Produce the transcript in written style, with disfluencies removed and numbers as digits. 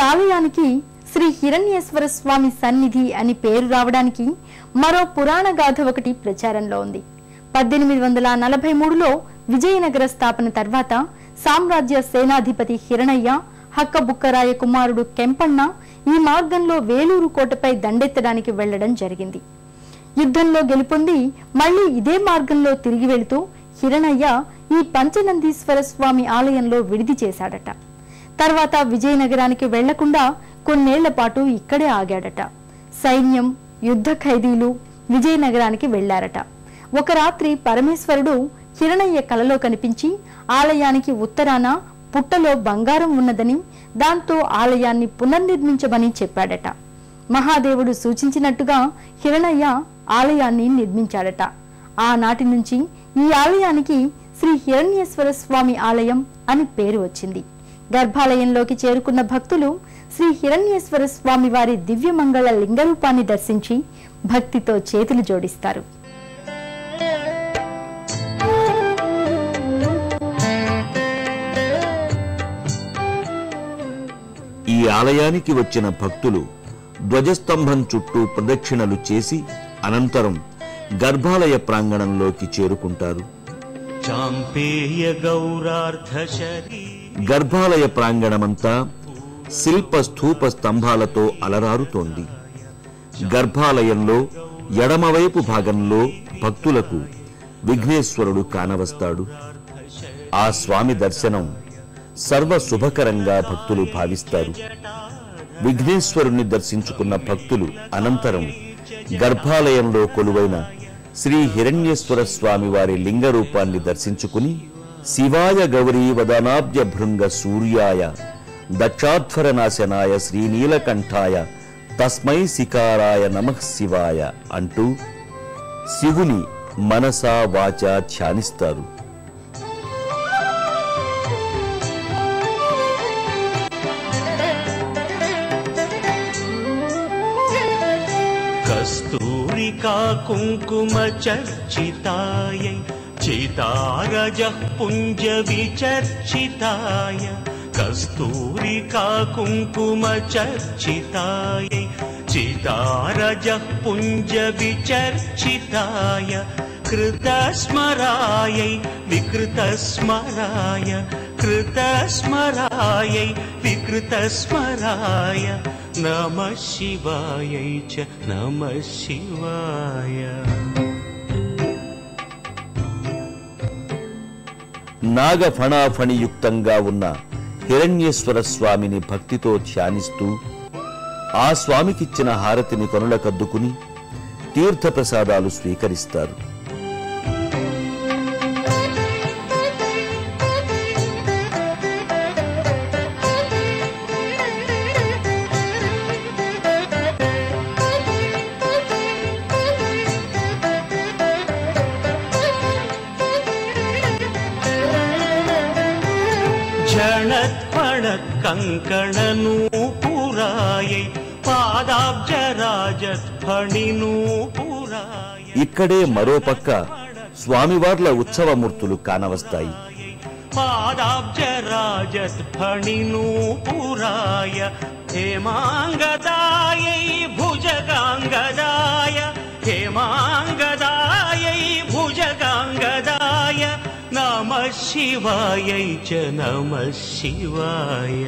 ఆలయానికి శ్రీ హిరణ్యేశ్వర స్వామి సన్నిధి అని పేరు రావడానికి మరో పురాణ గాథ ఒకటి ప్రచారంలో ఉంది. 1843లో విజయనగర స్థాపన తర్వాత సామ్రాజ్య సేనాధిపతి హిరణయ్య హక్కబుక్కరాయ కుమారుడు కెంపన్న ఈ మార్గంలో వేలూరు కోటపై దండెత్తడానికి వెళ్లడం జరిగింది. యుద్ధంలో గెలుపొంది మళ్లీ ఇదే మార్గంలో తిరిగి వెళుతూ హిరణయ్య ఈ పంచనందీశ్వర స్వామి ఆలయంలో విడిది చేశాడట. తర్వాత విజయనగరానికి వెళ్లకుండా కొన్నేళ్ల పాటు ఇక్కడే ఆగాడట. సైన్యం, యుద్ధ ఖైదీలు విజయనగరానికి వెళ్లారట. ఒక రాత్రి పరమేశ్వరుడు హిరణయ్య కలలో కనిపించి ఆలయానికి ఉత్తరాన పుట్టలో బంగారం ఉన్నదని, దాంతో ఆలయాన్ని పునర్నిర్మించమని చెప్పాడట. మహాదేవుడు సూచించినట్టుగా హిరణయ్య ఆలయాన్ని నిర్మించాడట. ఆనాటి నుంచి ఈ ఆలయానికి శ్రీ హిరణ్యేశ్వర స్వామి ఆలయం అని పేరు వచ్చింది. గర్భాలయంలోకి చేరుకున్న భక్తులు శ్రీ హిరణ్యేశ్వర స్వామి వారి దివ్యమంగళ లింగరూపాన్ని దర్శించి భక్తితో చేతులు జోడిస్తారు. ఈ ఆలయానికి వచ్చిన భక్తులు ధ్వజస్తంభం చుట్టూ ప్రదక్షిణలు చేసి అనంతరం గర్భాలయ ప్రాంగణంలోకి చేరుకుంటారు. గర్భాలయ ప్రాంగణమంతా శిల్ప స్థూప స్తంభాలతో అలరారుతోంది. గర్భాలయంలో ఎడమవైపు భాగంలో భక్తులకు విఘ్నేశ్వరుడు కానవస్తాడు. ఆ స్వామి దర్శనం సర్వ శుభకరంగా భక్తులు భావిస్తారు. విఘ్నేశ్వరుణ్ణి దర్శించుకున్న భక్తులు అనంతరం గర్భాలయంలో కొలువైన శ్రీ హిరణ్యేశ్వర స్వామి వారి లింగ రూపాన్ని దర్శించుకుని శివాయ గౌరీ వదనాబ్జ భృంగ సూర్యాయ దక్షాధ్వరనాశనాయ శ్రీనీలకంఠాయ తస్మై శికారాయ నమః శివాయ అంటూ శివుని మనసా వాచా ధ్యానిస్తారు. కస్తూరికా కుంకుమ చర్చితాయై చితారజః పుంజ విచర్చితాయ కస్తూరికా కుంకుమ చర్చితాయై చితారజః పుంజ విచర్చితాయ కృతస్మరాయై వికృతస్మరాయ కృతస్మరాయై వికృతస్మరాయ నమః శివాయై చ నమః శివాయ. నాగఫణాఫణియుక్తంగా ఉన్న హిరణ్యేశ్వర స్వామిని భక్తితో ధ్యానిస్తూ ఆ స్వామికిచ్చిన హారతిని కొనులకద్దుకుని తీర్థప్రసాదాలు స్వీకరిస్తారు. కంకణనూపురాయై పాదాబ్జరాజత్ఫణినూపురాయ. ఇక్కడే మరోపక్క స్వామివార్ల ఉత్సవమూర్తులు కానవస్తాయి. పాదాబ్జరాజత్ఫణినూపురాయ హేమాంగదాయై భుజగాంగదాయ హేమాంగదాయై భుజగాంగదాయ నమః శివాయై చ నమః శివాయ.